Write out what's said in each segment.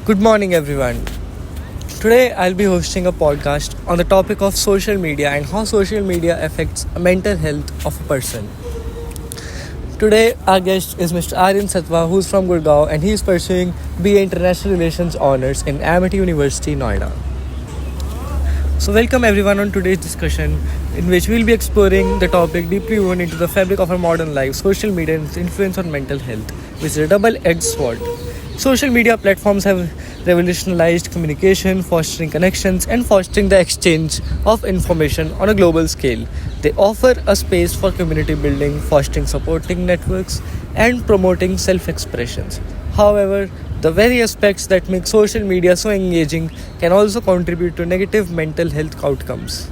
Good morning, everyone. Today, I'll be hosting a podcast on the topic of social media and how social media affects mental health of a person. Today, our guest is Mr. Aryan Satwa, who's from Gurgaon, and he is pursuing BA International Relations Honours in Amity University, Noida. So, welcome everyone on today's discussion, in which we'll be exploring the topic deeply woven into the fabric of our modern life, social media and its influence on mental health, which is a double-edged sword. Social media platforms have revolutionized communication, fostering connections, and fostering the exchange of information on a global scale. They offer a space for community building, fostering supporting networks, and promoting self expressions. However, the very aspects that make social media so engaging can also contribute to negative mental health outcomes.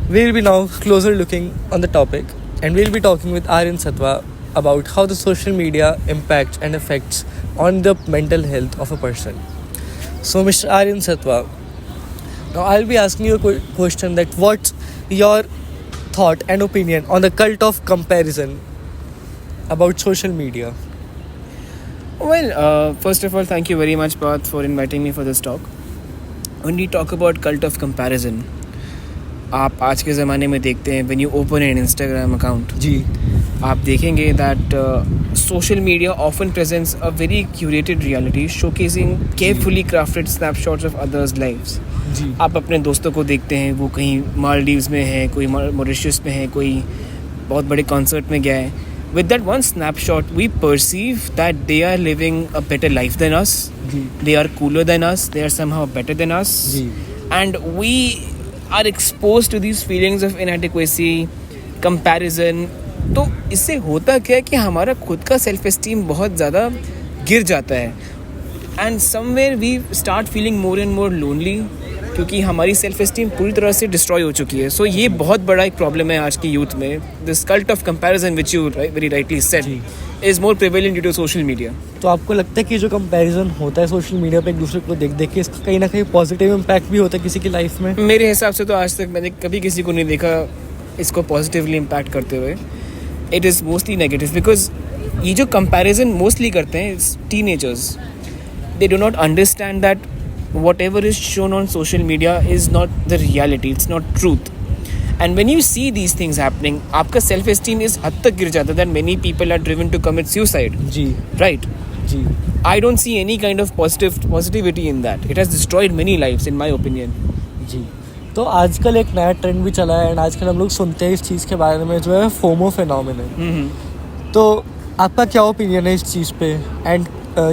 We'll be now closer looking on the topic, and we'll be talking with Aryan Satwa about how the social media impacts and affects on the mental health of a person. So, Mr. Aryan Satwa, now I'll be asking you a question that what's your thought and opinion on the cult of comparison about social media? Well, first of all, thank you very much, Parth, for inviting me for this talk. When we talk about cult of comparison, आप आज के ज़माने में देखते हैं when you open an Instagram account, जी आप देखेंगे that social media often presents a very curated reality showcasing carefully crafted snapshots of others' lives. जी आप अपने दोस्तों को देखते हैं, वो कहीं मालदीव्स में है, कोई मॉरिशस में है, कोई बहुत बड़े कॉन्सर्ट में गया है. With that one snapshot, we perceive that they are living a better life than us. Ji They are cooler than us. They are somehow better than us. Ji And we are exposed to these feelings of inadequacy, comparison. तो इससे होता क्या है कि हमारा खुद का self esteem बहुत ज़्यादा गिर जाता है. And somewhere we start feeling more and more lonely, क्योंकि हमारी सेल्फ एस्टीम पूरी तरह से डिस्ट्रॉय हो चुकी है. सो ये बहुत बड़ा एक प्रॉब्लम है आज की यूथ में. This cult of comparison which you very rightly said is more prevalent due to social media. तो आपको लगता है कि जो कंपैरिजन होता है सोशल मीडिया पे एक दूसरे को देख देख के, इसका कहीं ना कहीं पॉजिटिव इम्पैक्ट भी होता है किसी की लाइफ में? मेरे हिसाब से तो आज तक मैंने कभी किसी को नहीं देखा इसको पॉजिटिवली इम्पैक्ट करते हुए. It is mostly negative, because ये जो कंपैरिजन मोस्टली करते हैं teenagers, they do not understand that whatever is shown on social media is not the reality, it's not truth. And when you see these things happening, आपका self esteem is हद तक गिर जाता है that many people are driven to commit suicide. Ji Right? Ji I don't see any kind of positivity in that. It has destroyed many lives in my opinion. जी. तो आजकल एक नया trend भी चला है, एंड आजकल हम लोग सुनते हैं इस चीज़ के बारे में, जो है फोमो फिनोमिनन. तो आपका क्या ओपिनियन है इस चीज़ पे, एंड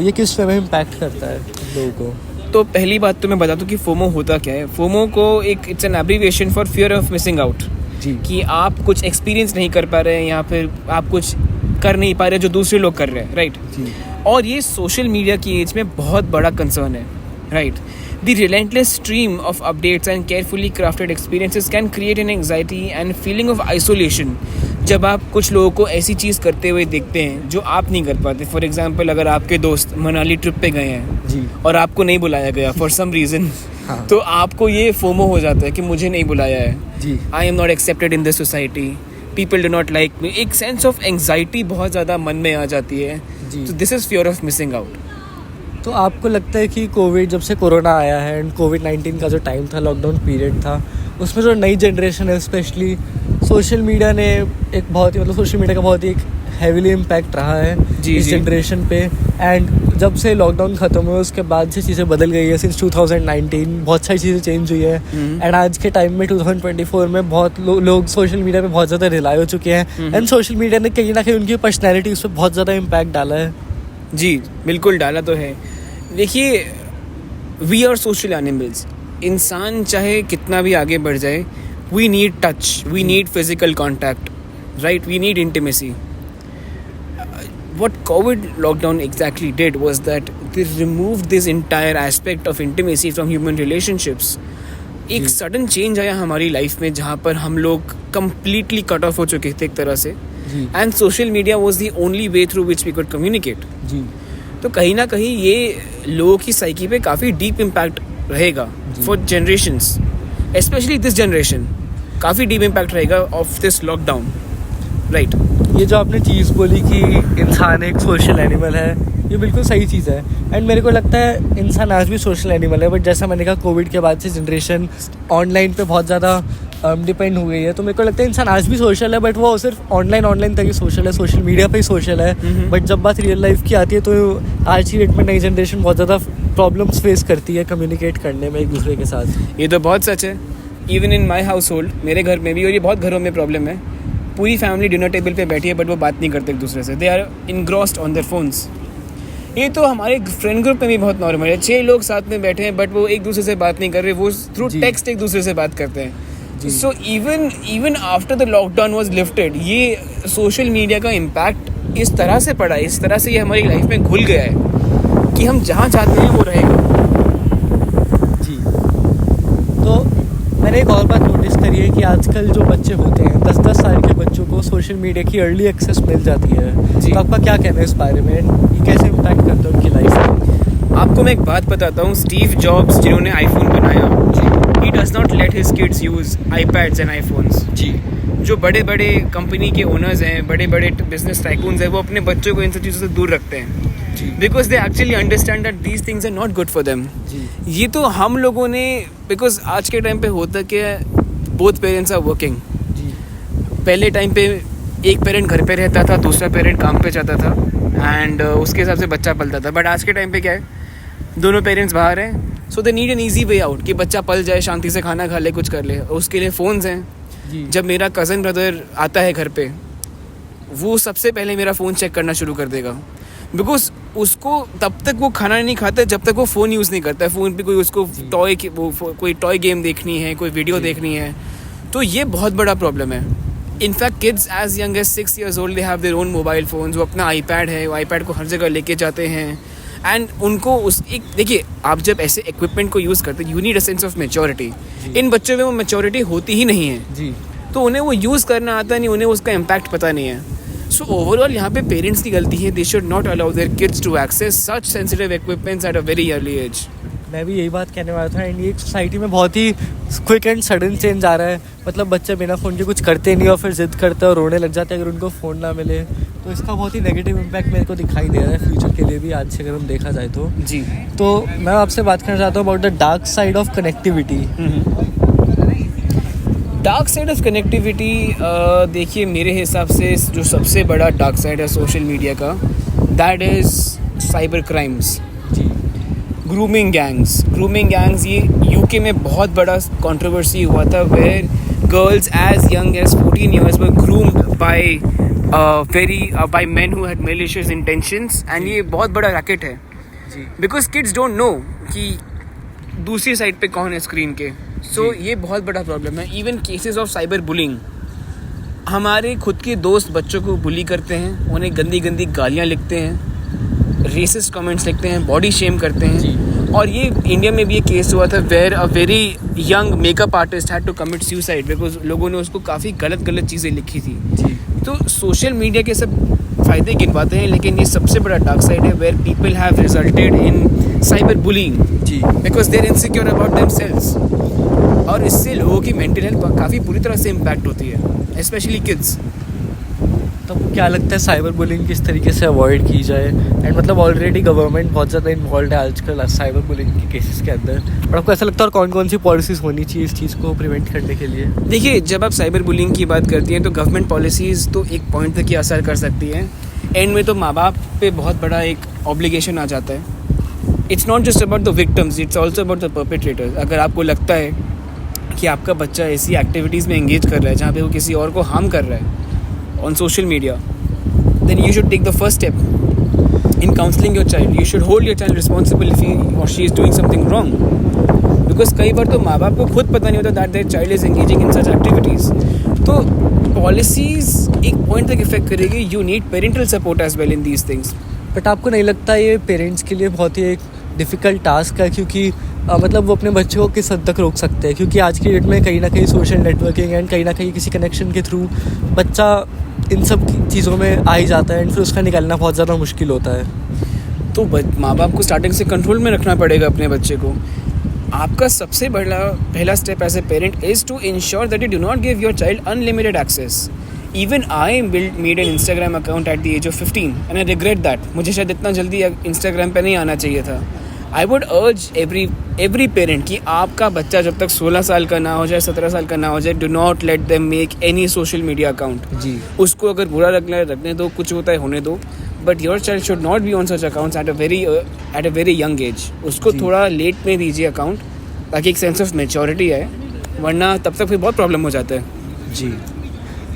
ये किस वे में इम्पैक्ट करता है लोगों को? तो पहली बात तो मैं बता दूं कि फोमो होता क्या है. फोमो को it's an abbreviation for fear of missing out. जी कि आप कुछ एक्सपीरियंस नहीं कर पा रहे हैं या फिर आप कुछ कर नहीं पा रहे जो दूसरे लोग कर रहे हैं. राइट. और ये सोशल मीडिया की एज में बहुत बड़ा कंसर्न है. Right. The relentless stream of updates and carefully crafted experiences can create an anxiety and feeling of isolation. जब आप कुछ लोगों को ऐसी चीज़ करते हुए देखते हैं जो आप नहीं कर पाते. फॉर एग्जाम्पल, अगर आपके दोस्त मनाली ट्रिप पे गए हैं जी और आपको नहीं बुलाया गया फॉर सम रीज़न, हाँ. तो आपको ये फोमो हो जाता है कि मुझे नहीं बुलाया है. जी I am not accepted in this society, people do not like me. एक सेंस ऑफ एंग्जाइटी बहुत ज़्यादा मन में आ जाती है. जी. तो this is fear of missing out. तो आपको लगता है कि कोविड, जब से कोरोना आया है एंड कोविड-19 का जो टाइम था, लॉकडाउन पीरियड था, उसमें जो नई जनरेशन है, स्पेशली सोशल मीडिया ने एक बहुत ही सोशल मीडिया का बहुत ही हैवीली इम्पैक्ट रहा है जी, इस जी. जनरेशन पे. एंड जब से लॉकडाउन ख़त्म हुआ उसके बाद से चीज़ें बदल गई है. सिंस 2019 बहुत सारी चीज़ें चेंज हुई है. एंड आज के टाइम में 2024 में बहुत लोग सोशल मीडिया पे बहुत ज़्यादा रिलाई हो चुके हैं. एंड सोशल मीडिया ने कहीं ना कहीं उनकी पर्सनैलिटी उस पर बहुत ज़्यादा इम्पैक्ट डाला है. जी बिल्कुल डाला तो है. देखिए, वी आर सोशल एनिमल्स. इंसान चाहे कितना भी आगे बढ़ जाए, we need touch, we need physical contact. Right. We need intimacy. What COVID lockdown exactly did was that they removed this entire aspect of intimacy from human relationships. एक sudden change आया हमारी लाइफ में जहाँ पर हम लोग completely cut off हो चुके थे एक तरह से. And social media was the only way through which we could communicate. जी तो कहीं ना कहीं ये लोगों की साइकी पे काफ़ी डीप इम्पैक्ट रहेगा for generations, specially this generation. काफ़ी डीप इम्पैक्ट रहेगा ऑफ दिस लॉकडाउन. राइट. ये जो आपने चीज़ बोली कि इंसान एक सोशल एनिमल है, ये बिल्कुल सही चीज़ है। एंड मेरे को लगता है इंसान आज भी सोशल एनिमल है, बट जैसा मैंने कहा कोविड के बाद से जनरेशन ऑनलाइन पे बहुत ज़्यादा डिपेंड हो गई है, तो मेरे को लगता है इंसान आज भी सोशल है, बट वो सिर्फ ऑनलाइन तक ही सोशल है, सोशल मीडिया पे ही सोशल है। बट जब बात रियल लाइफ की आती है तो आज की डेट में नई जनरेशन बहुत ज़्यादा प्रॉब्लम्स फेस करती है कम्युनिकेट करने में एक दूसरे के साथ। ये तो बहुत सच है। Even in my house hold, मेरे घर में भी, और ये बहुत घरों में प्रॉब्लम है, पूरी फैमिली डिनर टेबल पे बैठी है बट वो बात नहीं करते एक दूसरे से, they are engrossed on their phones. ये तो हमारे फ्रेंड ग्रुप में भी बहुत नॉर्मल है, 6 लोग साथ में बैठे हैं बट वो एक दूसरे से बात नहीं कर रहे, वो थ्रू टेक्स्ट एक दूसरे से बात करते हैं। So even after the lockdown was lifted, ये सोशल मीडिया का इम्पैक्ट इस तरह से पड़ा है, इस तरह से ये हमारी लाइफ में घुल गया है कि हम जहाँ चाहते हैं वो रहेगा। जी, तो मैंने एक और बात नोटिस करी है कि आजकल जो बच्चे होते हैं 10-10 साल के बच्चों को सोशल मीडिया की अर्ली एक्सेस मिल जाती है। जी। तो आपका क्या कहना है इस बारे में, ये कैसे इम्पैक्ट करता है उनकी लाइफ में? आपको मैं एक बात बताता हूँ, स्टीव जॉब्स जिन्होंने आईफोन बनाया, he does not let his kids use iPads and iPhones. जी, जो बड़े बड़े कंपनी के ओनर्स हैं, बड़े बड़े बिजनेस टाइकून्स हैं, वो अपने बच्चों को इन सब चीज़ों से दूर रखते हैं because they actually understand that these things are not good for them. ये तो हम लोगों ने, बिकॉज आज के टाइम पे होता क्या है, बोथ पेरेंट्स आर वर्किंग। पहले टाइम पे एक पेरेंट घर पे रहता था, दूसरा पेरेंट काम पे जाता था, एंड उसके हिसाब से बच्चा पलता था। बट आज के टाइम पे क्या है, दोनों पेरेंट्स बाहर हैं, so they need an easy way out कि बच्चा पल जाए, शांति से खाना खा ले, कुछ कर ले। उसके लिए फ़ोन्स हैं। जब मेरा कज़न ब्रदर आता है घर पे, वो सबसे पहले मेरा फ़ोन चेक करना शुरू कर देगा, बिकॉज उसको तब तक वो खाना नहीं खाता जब तक वो फ़ोन यूज़ नहीं करता है। फ़ोन पे कोई उसको कोई टॉय गेम देखनी है, कोई वीडियो देखनी है, तो ये बहुत बड़ा प्रॉब्लम है। In fact kids as young as 6 years old they have their own mobile phones. वो अपना आईपैड है, वो आईपैड को हर जगह लेके जाते हैं, एंड उनको उस एक देखिए, आप जब ऐसे इक्विपमेंट को यूज़ करते हैं, you need a sense of maturity. इन बच्चों में वो मैच्योरिटी होती ही नहीं है जी, तो उन्हें वो यूज़ करना आता नहीं, उन्हें उसका इम्पैक्ट पता नहीं है। सो ओवरऑल यहाँ पे पेरेंट्स की गलती है। They should not allow their kids to access such sensitive equipments at a very early age. मैं भी यही बात कहने वाला था। एंड ये सोसाइटी में बहुत ही क्विक एंड सडन चेंज आ रहा है। मतलब बच्चे बिना फ़ोन के कुछ करते नहीं और फिर जिद करते हैं और रोने लग जाते हैं अगर उनको फ़ोन ना मिले। तो इसका बहुत ही नेगेटिव इम्पैक्ट मेरे को दिखाई दे रहा है फ्यूचर के लिए भी, आज से अगर हम देखा जाए तो। जी, तो मैं आपसे बात करना चाहता हूँ about the dark side of connectivity. Dark side of connectivity, देखिए मेरे हिसाब से जो सबसे बड़ा डार्क साइड है सोशल मीडिया का, that is cyber crimes. Grooming gangs ये यूके में बहुत बड़ा कंट्रोवर्सी हुआ था, where girls as young as 14 years were groomed by men who had malicious intentions, and ये बहुत बड़ा रैकेट है बिकॉज किड्स डोंट नो कि दूसरी साइड पे कौन है स्क्रीन के। सो ये बहुत बड़ा प्रॉब्लम है। Even cases of cyber bullying, हमारे खुद के दोस्त बच्चों को बुली करते हैं, उन्हें गंदी गंदी गालियाँ लिखते हैं, रेसिस्ट कमेंट्स लिखते हैं, बॉडी शेम करते हैं। और ये इंडिया में भी एक केस हुआ था where a very young makeup artist had to commit suicide because लोगों ने उसको काफ़ी गलत चीज़ें लिखी थी। तो सोशल मीडिया के सब फ़ायदे गिनवाते हैं, लेकिन ये सबसे बड़ा डार्क साइड है where people have resulted in cyber bullying because they are insecure about themselves. और इससे लोगों की मेंटल हेल्थ काफ़ी बुरी तरह से इम्पैक्ट होती है, स्पेशली किड्स। तो क्या लगता है साइबर बुलिंग किस तरीके से अवॉइड की जाए? एंड मतलब ऑलरेडी गवर्नमेंट बहुत ज़्यादा इन्वॉल्व है आजकल साइबर बुलिंग के केसेस के अंदर, और आपको ऐसा लगता है और कौन कौन सी पॉलिसीज़ होनी चाहिए इस चीज़ को प्रिवेंट करने के लिए? देखिए, जब आप साइबर बुलिंग की बात करती हैं तो गवर्नमेंट पॉलिसीज़ तो एक पॉइंट तक ही असर कर सकती हैं, एंड में तो माँ बाप पे बहुत बड़ा एक ऑब्लिगेशन आ जाता है। It's not just about the victims, it's also about the perpetrators. अगर आपको लगता है कि आपका बच्चा ऐसी एक्टिविटीज़ में एंगेज कर रहा है जहाँ पे वो किसी और को हार्म कर रहा है on social media, then you should take the first step in counseling your child. You should hold your child responsible if he or she is doing something wrong. Because कई बार तो माँ बाप को खुद पता नहीं होता that their child is engaging in such activities. तो policies एक point तक इफेक्ट करेगी. You need parental support as well in these things. But आपको नहीं लगता ये पेरेंट्स के लिए बहुत ही एक डिफ़िकल्ट टास्क है, क्योंकि मतलब वो अपने बच्चे को किस हद तक रोक सकते हैं? क्योंकि आज की डेट में कहीं ना कहीं सोशल नेटवर्किंग एंड कहीं ना कहीं किसी कनेक्शन के थ्रू बच्चा इन सब चीज़ों में आ ही जाता है, एंड फिर उसका निकलना बहुत ज़्यादा मुश्किल होता है। तो माँ बाप को स्टार्टिंग से कंट्रोल में रखना पड़ेगा अपने बच्चे को। आपका सबसे बड़ा पहला step as a parent is to ensure that you do not give your child unlimited access. Even I made an Instagram account at the age of 15 and I regret that. मुझे शायद इतना जल्दी Instagram पे नहीं आना चाहिए था. I would urge every parent कि आपका बच्चा जब तक 16 साल का ना हो जाए, 17 साल का ना हो जाए, do not let them make any social media account. जी. उसको अगर बुरा रखने दो, कुछ होता है होने दो. But your child should not be on such accounts at a very young age. उसको थोड़ा लेट में दीजिए अकाउंट ताकि एक सेंस ऑफ मेच्योरिटी आए, वरना तब तक फिर बहुत प्रॉब्लम हो जाता है. जी.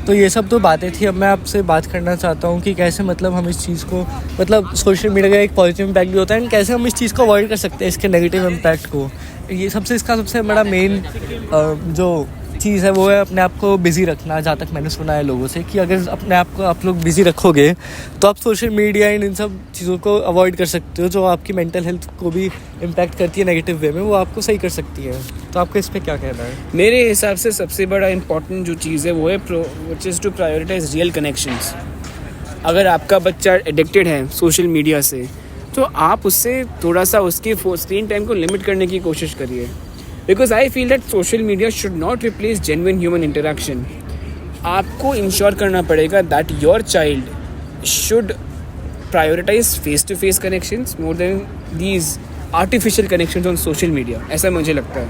तो ये सब तो बातें थी. अब मैं आपसे बात करना चाहता हूँ कि कैसे मतलब हम इस चीज़ को मतलब सोशल मीडिया का एक पॉजिटिव इम्पैक्ट भी होता है एंड कैसे हम इस चीज़ को अवॉइड कर सकते हैं, इसके नेगेटिव इम्पैक्ट को. ये इसका सबसे बड़ा मेन जो चीज़ है वो है अपने आप को बिज़ी रखना. जहाँ तक मैंने सुना है लोगों से कि अगर अपने आप को आप लोग बिज़ी रखोगे तो आप सोशल मीडिया एंड इन सब चीज़ों को अवॉइड कर सकते हो जो आपकी मेंटल हेल्थ को भी इम्पैक्ट करती है नेगेटिव वे में, वो आपको सही कर सकती है. तो आपको इस पर क्या कहना है? मेरे हिसाब से सबसे बड़ा इम्पॉर्टेंट जो चीज़ है वो है which is to prioritise real connections. अगर आपका बच्चा एडिक्टेड है सोशल मीडिया से तो आप उससे थोड़ा सा उसके स्क्रीन टाइम को लिमिट करने की कोशिश करिए. Because I feel that social media should not replace genuine human interaction. आपको इंश्योर करना पड़ेगा that your child should prioritise face to face connections more than these artificial connections on social media. ऐसा मुझे लगता है.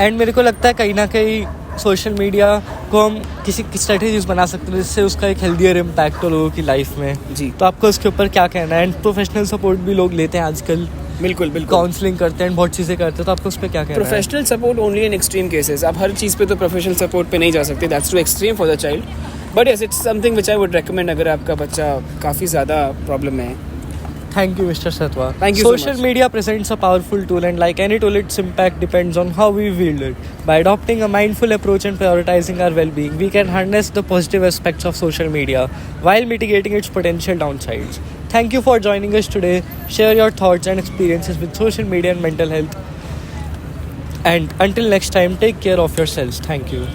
एंड मेरे को लगता है कहीं ना कहीं सोशल मीडिया को हम किसी स्ट्रेटेजीज बना सकते हैं जिससे उसका एक हेल्दियर इम्पैक्ट हो लोगों की लाइफ में. जी. तो आपको इसके ऊपर क्या कहना है? एंड प्रोफेशनल सपोर्ट भी लोग लेते हैं आजकल. बिल्कुल. काउंसलिंग करते हैं, बहुत चीज़ें करते हैं. तो आपको उस पर क्या कहना है? Professional support only in extreme cases. आप हर चीज़ पे तो प्रोफेशनल सपोर्ट पे नहीं जा सकते. That's too extreme for the child. But yes, it's something which I would recommend अगर आपका बच्चा काफ़ी ज़्यादा प्रॉब्लम में है. Thank you, Mr. Satwa. Thank you so Social much. media presents a powerful tool, and like any tool, its impact depends on how we wield it. By adopting a mindful approach and prioritizing our well-being, we can harness the positive aspects of social media while mitigating its potential downsides. Thank you for joining us today. Share your thoughts and experiences with social media and mental health. And until next time, take care of yourselves. Thank you.